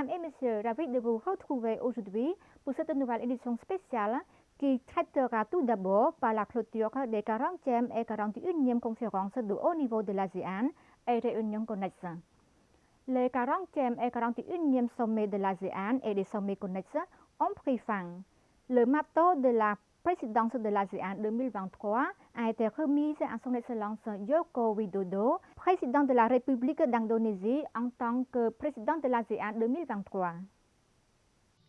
Mesdames et messieurs, ravi de vous retrouver aujourd'hui pour cette nouvelle édition spéciale qui traitera tout d'abord par la clôture des 40e et 41e conférences de haut niveau de l'ASEAN et réunions connexes. Les 40e et 41e sommets de l'ASEAN et des sommets connexes ont pris fin. Le marteau de la présidence de l'ASEAN 2023 a été remis à son Excellence Joko Widodo, président de la République d'Indonésie en tant que président de l'ASEAN 2023.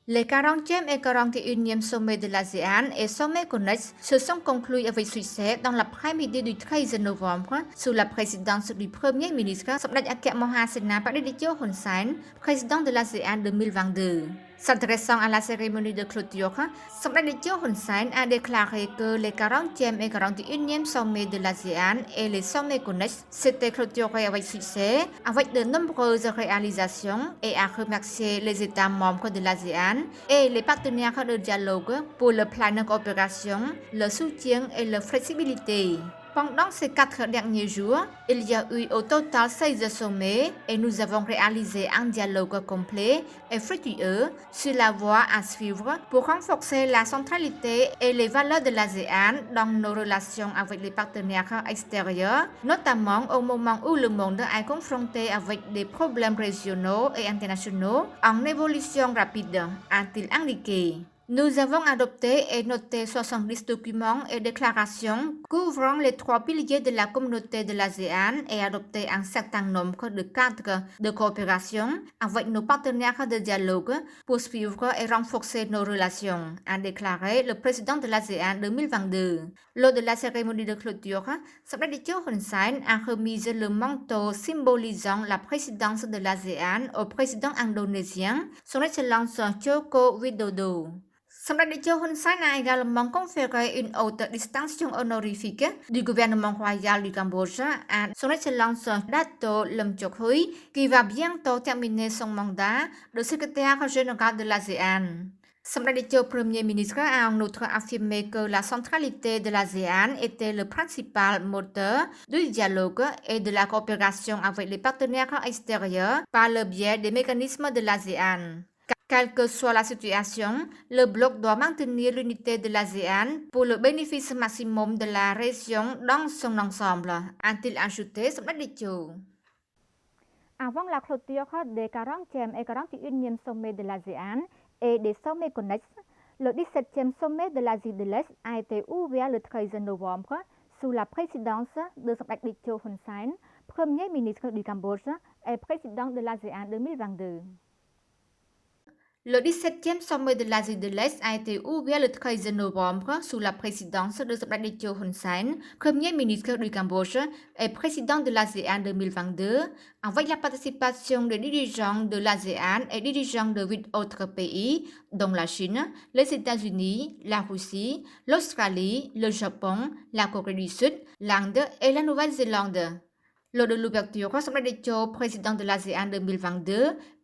Les 40e et 41e sommets de l'ASEAN et sommets connexes se sont conclus avec succès dans l'après-midi du 13 novembre sous la présidence du Premier ministre Somdech Akek Mohasena Pradityo Hun Sen, président de l'ASEAN 2022. S'adressant à la cérémonie de clôture, Somdech Hun Sen a déclaré que les 40e et 41e sommets de l'ASEAN et les sommets connexes s'étaient clôturés avec succès, avec de nombreuses réalisations, et a remercié les États membres de l'ASEAN et les partenaires de dialogue pour le plan de coopération, le soutien et la flexibilité. Pendant ces 4 derniers jours, il y a eu au total 16 sommets et nous avons réalisé un dialogue complet et fructueux sur la voie à suivre pour renforcer la centralité et les valeurs de l'ASEAN dans nos relations avec les partenaires extérieurs, notamment au moment où le monde est confronté avec des problèmes régionaux et internationaux en évolution rapide, a-t-il indiqué. Nous avons adopté et noté 70 documents et déclarations couvrant les 3 piliers de la communauté de l'ASEAN et adopté un certain nombre de cadres de coopération avec nos partenaires de dialogue pour suivre et renforcer nos relations, a déclaré le président de l'ASEAN 2022. Lors de la cérémonie de clôture, Somdech Hun Sen a remis le manteau symbolisant la présidence de l'ASEAN au président indonésien, son Excellence Joko Widodo. Somdech Hun Sen a également conféré une haute distinction honorifique du gouvernement royal du Cambodge à son Excellence Dato Lim Chok Hui, qui va bientôt terminer son mandat de secrétaire général de l'ASEAN. Somdech Premier ministre a en outre affirmé que la centralité de l'ASEAN était le principal moteur du dialogue et de la coopération avec les partenaires extérieurs par le biais des mécanismes de l'ASEAN. Quelle que soit la situation, le bloc doit maintenir l'unité de l'ASEAN pour le bénéfice maximum de la région dans son ensemble, a-t-il ajouté Somdech. Avant la clôture des 40e et 41e sommets de l'ASEAN et des sommets connexes, le 17e sommet de l'Asie de l'Est a été ouvert le 13 novembre sous la présidence de Somdech Hun Sen, Premier ministre du Cambodge et président de l'ASEAN 2022. Le 17e sommet de l'Asie de l'Est a été ouvert le 13 novembre sous la présidence de Somdech Hun Sen, Premier ministre du Cambodge et président de l'ASEAN 2022, avec la participation des dirigeants de l'ASEAN et dirigeants de 8 autres pays, dont la Chine, les États-Unis, la Russie, l'Australie, le Japon, la Corée du Sud, l'Inde et la Nouvelle-Zélande. Lors de l'ouverture, Somdech, président de l'ASEAN 2022,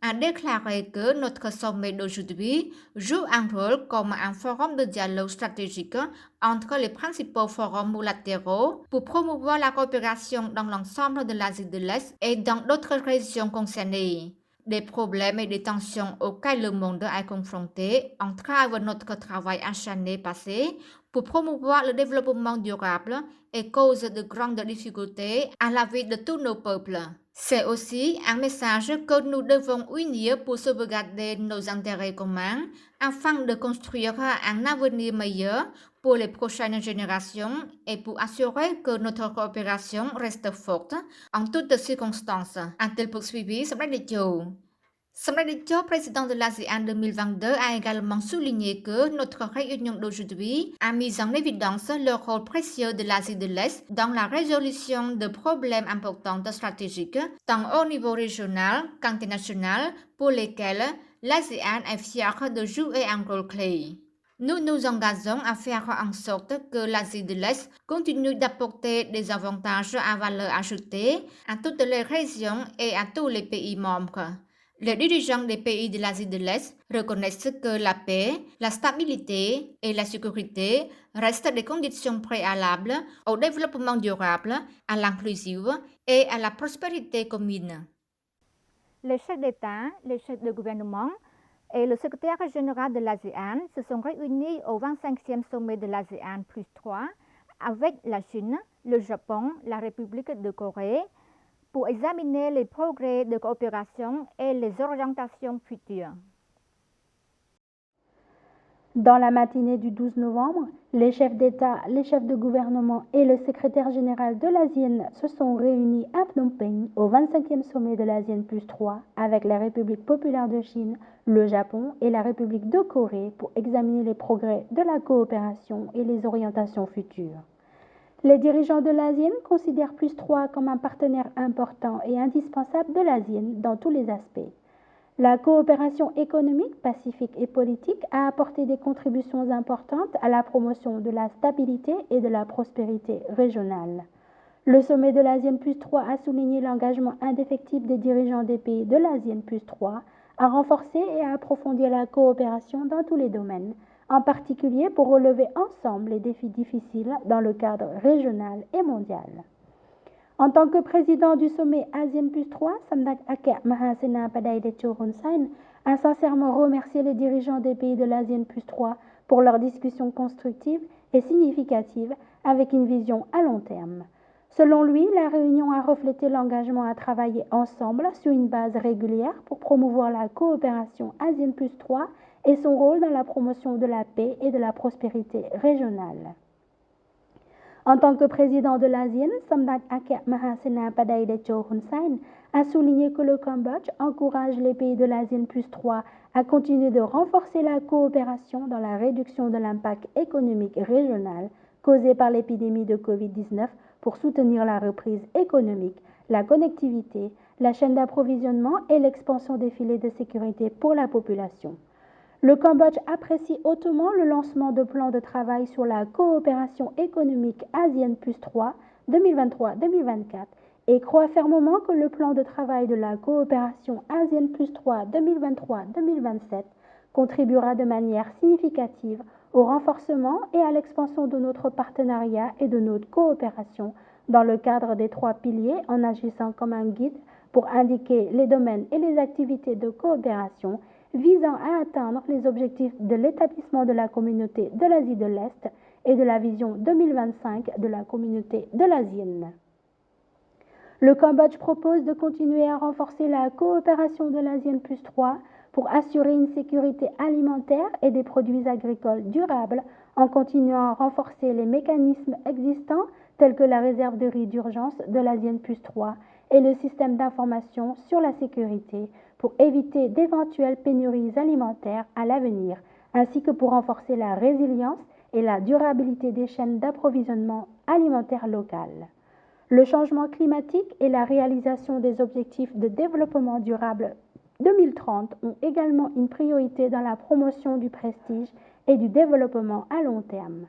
a déclaré que notre sommet d'aujourd'hui joue un rôle comme un forum de dialogue stratégique entre les principaux forums multilatéraux pour promouvoir la coopération dans l'ensemble de l'Asie de l'Est et dans d'autres régions concernées. Des problèmes et des tensions auxquels le monde est confronté entravent notre travail acharné passé pour promouvoir le développement durable et causent de grandes difficultés à la vie de tous nos peuples. C'est aussi un message que nous devons unir pour sauvegarder nos intérêts communs afin de construire un avenir meilleur pour les prochaines générations et pour assurer que notre coopération reste forte en toutes circonstances, a-t-il poursuivi Somdech. Somdech, président de l'ASEAN 2022, a également souligné que notre réunion d'aujourd'hui a mis en évidence le rôle précieux de l'Asie de l'Est dans la résolution de problèmes importants stratégiques, tant au niveau régional qu'international, pour lesquels l'ASEAN est fière de jouer un rôle clé. Nous nous engageons à faire en sorte que l'Asie de l'Est continue d'apporter des avantages à valeur ajoutée à toutes les régions et à tous les pays membres. Les dirigeants des pays de l'Asie de l'Est reconnaissent que la paix, la stabilité et la sécurité restent des conditions préalables au développement durable, à l'inclusion et à la prospérité commune. Les chefs d'État, les chefs de gouvernement et le secrétaire général de l'ASEAN se sont réunis au 25e sommet de l'ASEAN plus 3 avec la Chine, le Japon, la République de Corée pour examiner les progrès de coopération et les orientations futures. Dans la matinée du 12 novembre, les chefs d'État, les chefs de gouvernement et le secrétaire général de l'ASEAN se sont réunis à Phnom Penh au 25e sommet de l'ASEAN plus 3 avec la République populaire de Chine, le Japon et la République de Corée pour examiner les progrès de la coopération et les orientations futures. Les dirigeants de l'ASEAN considèrent plus 3 comme un partenaire important et indispensable de l'ASEAN dans tous les aspects. La coopération économique, pacifique et politique a apporté des contributions importantes à la promotion de la stabilité et de la prospérité régionale. Le sommet de l'ASEAN plus 3 a souligné l'engagement indéfectible des dirigeants des pays de l'ASEAN plus 3 à renforcer et à approfondir la coopération dans tous les domaines, en particulier pour relever ensemble les défis difficiles dans le cadre régional et mondial. En tant que président du sommet ASEAN plus 3, Samdech Akek Mahasenapadae Techo Hun Sen a sincèrement remercié les dirigeants des pays de l'ASEAN plus 3 pour leurs discussions constructives et significatives avec une vision à long terme. Selon lui, la réunion a reflété l'engagement à travailler ensemble sur une base régulière pour promouvoir la coopération ASEAN plus 3 et son rôle dans la promotion de la paix et de la prospérité régionale. En tant que président de l'ASEAN, Samdech Akek Mahasenapadae Techo Hun Sen a souligné que le Cambodge encourage les pays de l'ASEAN plus 3 à continuer de renforcer la coopération dans la réduction de l'impact économique régional causé par l'épidémie de Covid-19 pour soutenir la reprise économique, la connectivité, la chaîne d'approvisionnement et l'expansion des filets de sécurité pour la population. Le Cambodge apprécie hautement le lancement de plans de travail sur la coopération économique ASEAN plus 3 2023-2024 et croit fermement que le plan de travail de la coopération ASEAN plus 3 2023-2027 contribuera de manière significative au renforcement et à l'expansion de notre partenariat et de notre coopération dans le cadre des 3 piliers en agissant comme un guide pour indiquer les domaines et les activités de coopération visant à atteindre les objectifs de l'établissement de la communauté de l'Asie de l'Est et de la vision 2025 de la communauté de l'ASEAN. Le Cambodge propose de continuer à renforcer la coopération de l'ASEAN plus 3 pour assurer une sécurité alimentaire et des produits agricoles durables en continuant à renforcer les mécanismes existants tels que la réserve de riz d'urgence de l'ASEAN plus 3 et le système d'information sur la sécurité pour éviter d'éventuelles pénuries alimentaires à l'avenir, ainsi que pour renforcer la résilience et la durabilité des chaînes d'approvisionnement alimentaire locales. Le changement climatique et la réalisation des objectifs de développement durable 2030 ont également une priorité dans la promotion du prestige et du développement à long terme.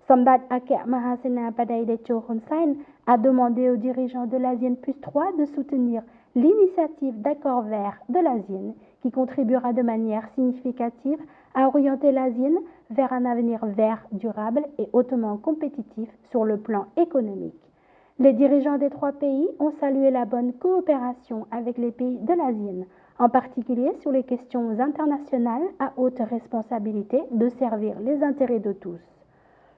Samdech Akek Mahasenapadae Techo Hun Sen a demandé aux dirigeants de l'ASEAN plus 3 de soutenir l'initiative d'accord vert de l'ASEAN qui contribuera de manière significative à orienter l'ASEAN vers un avenir vert, durable et hautement compétitif sur le plan économique. Les dirigeants des 3 pays ont salué la bonne coopération avec les pays de l'ASEAN, en particulier sur les questions internationales à haute responsabilité de servir les intérêts de tous.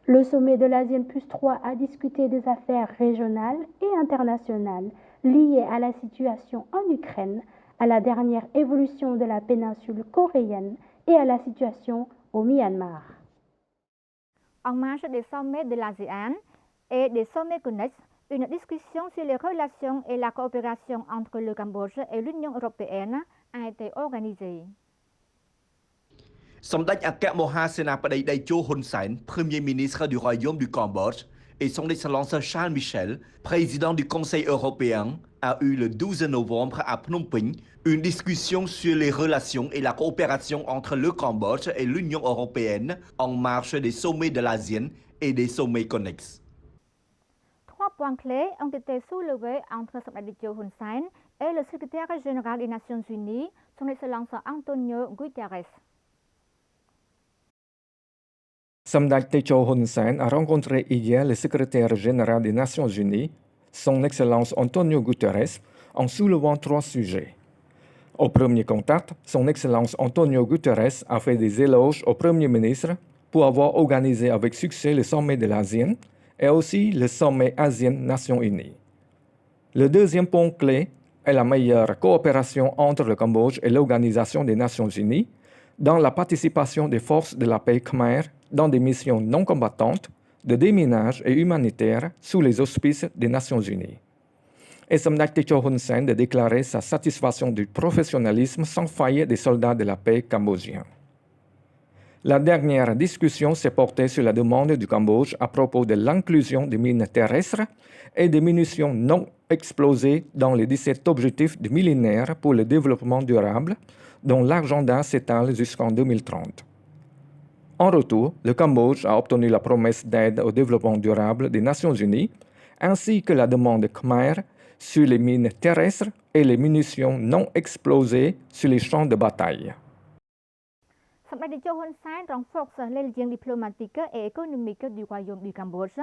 Le sommet de l'ASEAN plus 3 a discuté des affaires régionales et internationales liées à la situation en Ukraine, à la dernière évolution de la péninsule coréenne et à la situation au Myanmar. En marge des sommets de l'ASEAN et des sommets connexes, une discussion sur les relations et la coopération entre le Cambodge et l'Union européenne a été organisée. Samdech Akek Mahasenapadae Techo Hun Sen, Premier ministre du Royaume du Cambodge, et son Excellence Charles Michel, président du Conseil européen, a eu le 12 novembre à Phnom Penh une discussion sur les relations et la coopération entre le Cambodge et l'Union européenne en marge des sommets de l'ASEAN et des sommets connexes. 3 points clés ont été soulevés entre Samdech Techo Hun Sen et le secrétaire général des Nations Unies, son Excellence Antonio Guterres. Samdech Techo Hun Sen a rencontré hier le secrétaire général des Nations Unies, son Excellence Antonio Guterres, en soulevant 3 sujets. Au premier contact, son Excellence Antonio Guterres a fait des éloges au Premier ministre pour avoir organisé avec succès le sommet de l'ASEAN et aussi le sommet ASEAN-Nations Unies. Le deuxième point clé est la meilleure coopération entre le Cambodge et l'Organisation des Nations Unies dans la participation des forces de la paix khmer dans des missions non combattantes de déminage et humanitaire sous les auspices des Nations Unies. Et Samdech Techo Hun Sen de déclarer sa satisfaction du professionnalisme sans faille des soldats de la paix cambodgiens. La dernière discussion s'est portée sur la demande du Cambodge à propos de l'inclusion des mines terrestres et des munitions non explosées dans les 17 objectifs du millénaire pour le développement durable, dont l'agenda s'étale jusqu'en 2030. En retour, le Cambodge a obtenu la promesse d'aide au développement durable des Nations Unies, ainsi que la demande khmer sur les mines terrestres et les munitions non explosées sur les champs de bataille. សម្ដេចតេជោហ៊ុនសែន renforce les liens diplomatiques et économiques du Royaume du Cambodge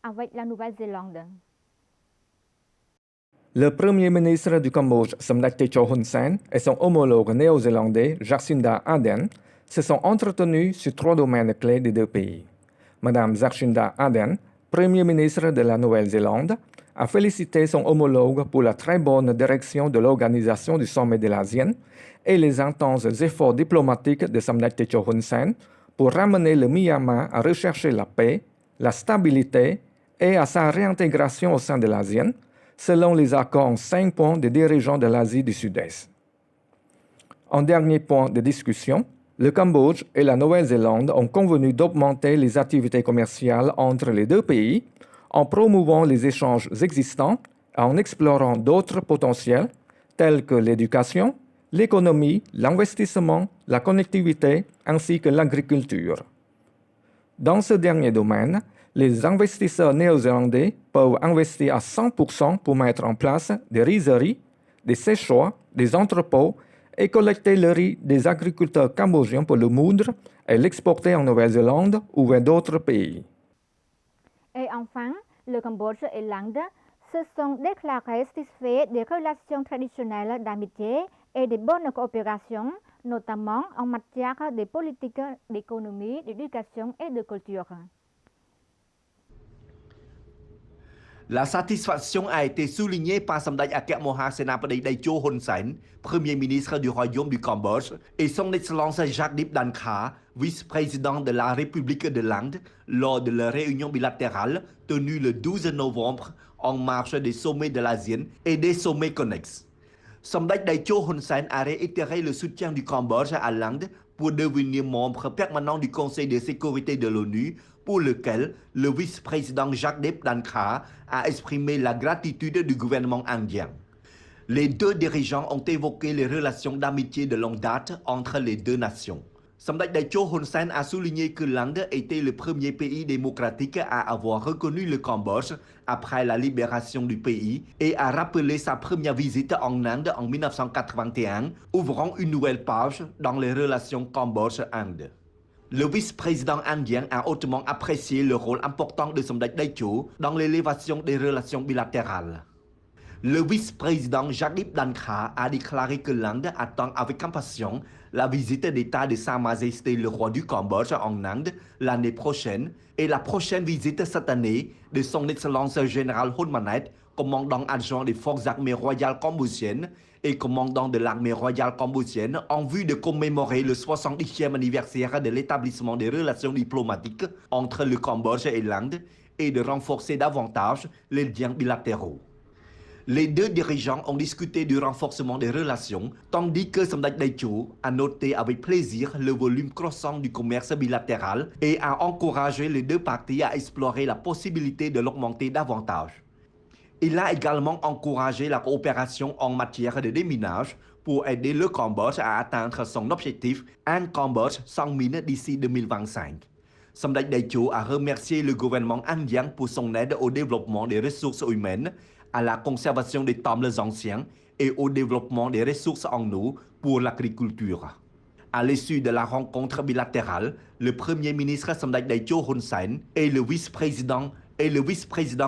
avec la Nouvelle-Zélande. Le Premier ministre du Cambodge, Samdech Techo Hun Sen, et son homologue néo-zélandais, Jacinda Ardern, se sont entretenus sur 3 domaines clés des deux pays. Madame Jacinda Ardern, Premier ministre de la Nouvelle-Zélande, a félicité son homologue pour la très bonne direction de l'organisation du sommet de l'ASEAN et les intenses efforts diplomatiques de Samdech Techo Hun Sen pour ramener le Myanmar à rechercher la paix, la stabilité et à sa réintégration au sein de l'ASEAN, selon les accords en 5 points des dirigeants de l'Asie du Sud-Est. En dernier point de discussion, le Cambodge et la Nouvelle-Zélande ont convenu d'augmenter les activités commerciales entre les deux pays en promouvant les échanges existants et en explorant d'autres potentiels tels que l'éducation, l'économie, l'investissement, la connectivité ainsi que l'agriculture. Dans ce dernier domaine, les investisseurs néo-zélandais peuvent investir à 100% pour mettre en place des rizeries, des séchoirs, des entrepôts et collecter le riz des agriculteurs cambodgiens pour le moudre et l'exporter en Nouvelle-Zélande ou vers d'autres pays. Et enfin, le Cambodge et l'Inde se sont déclarés satisfaits des relations traditionnelles d'amitié et de bonne coopération, notamment en matière de politique, d'économie, d'éducation et de culture. La satisfaction a été soulignée par Samdech Akek Moha Senapati Techo Hun Sen, Premier ministre du Royaume du Cambodge, et son Excellence Jagdeep Dhankhar, vice-président de la République de l'Inde, lors de leur réunion bilatérale tenue le 12 novembre en marge des sommets de l'ASEAN et des sommets connexes. Samdech Techo Hun Sen a réitéré le soutien du Cambodge à l'Inde pour devenir membre permanent du Conseil de sécurité de l'ONU, pour lequel le vice-président Jagdeep Dhankhar a exprimé la gratitude du gouvernement indien. Les deux dirigeants ont évoqué les relations d'amitié de longue date entre les deux nations. Samdech Techo Hun Sen a souligné que l'Inde était le premier pays démocratique à avoir reconnu le Cambodge après la libération du pays et a rappelé sa première visite en Inde en 1981, ouvrant une nouvelle page dans les relations Cambodge-Inde. Le vice-président indien a hautement apprécié le rôle important de Samdech Techo dans l'élévation des relations bilatérales. Le vice-président Jagdeep Dhankhar a déclaré que l'Inde attend avec impatience la visite d'État de Sa Majesté le roi du Cambodge en Inde l'année prochaine et la prochaine visite cette année de son Excellence général Hun Manet, commandant adjoint des forces armées royales cambodgiennes et commandant de l'armée royale cambodgienne en vue de commémorer le 70e anniversaire de l'établissement des relations diplomatiques entre le Cambodge et l'Inde et de renforcer davantage les liens bilatéraux. Les deux dirigeants ont discuté du renforcement des relations, tandis que Samdech Techo a noté avec plaisir le volume croissant du commerce bilatéral et a encouragé les deux parties à explorer la possibilité de l'augmenter davantage. Il a également encouragé la coopération en matière de déminage pour aider le Cambodge à atteindre son objectif Un Cambodge sans mine d'ici 2025. Samdech Techo a remercié le gouvernement indien pour son aide au développement des ressources humaines, à la conservation des temples anciens et au développement des ressources en eau pour l'agriculture. À l'issue de la rencontre bilatérale, le Premier ministre Samdech Techo Hun Sen et le vice-président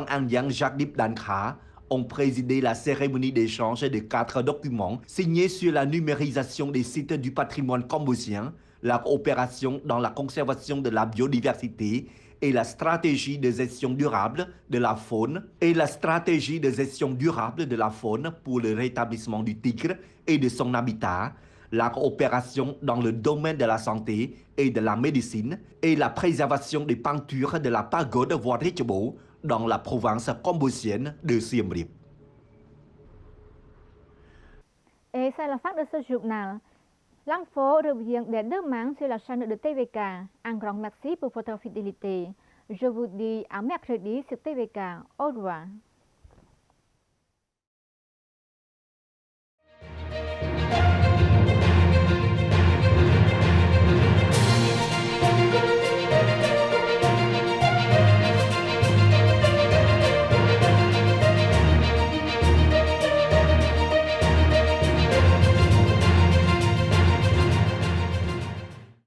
indien Jagdeep Dhankhar ont présidé la cérémonie d'échange de 4 documents signés sur la numérisation des sites du patrimoine cambodgien, la coopération dans la conservation de la biodiversité et la stratégie de gestion durable de la faune pour le rétablissement du tigre et de son habitat, la coopération dans le domaine de la santé et de la médecine et la préservation des peintures de la pagode Voirichbo dans la province cambodgienne de Siem Reap. Et c'est la fin de ce journal. L'info revient dès demain sur la chaîne de TVK. Un grand merci pour votre fidélité. Je vous dis à mercredi sur TVK. Au revoir.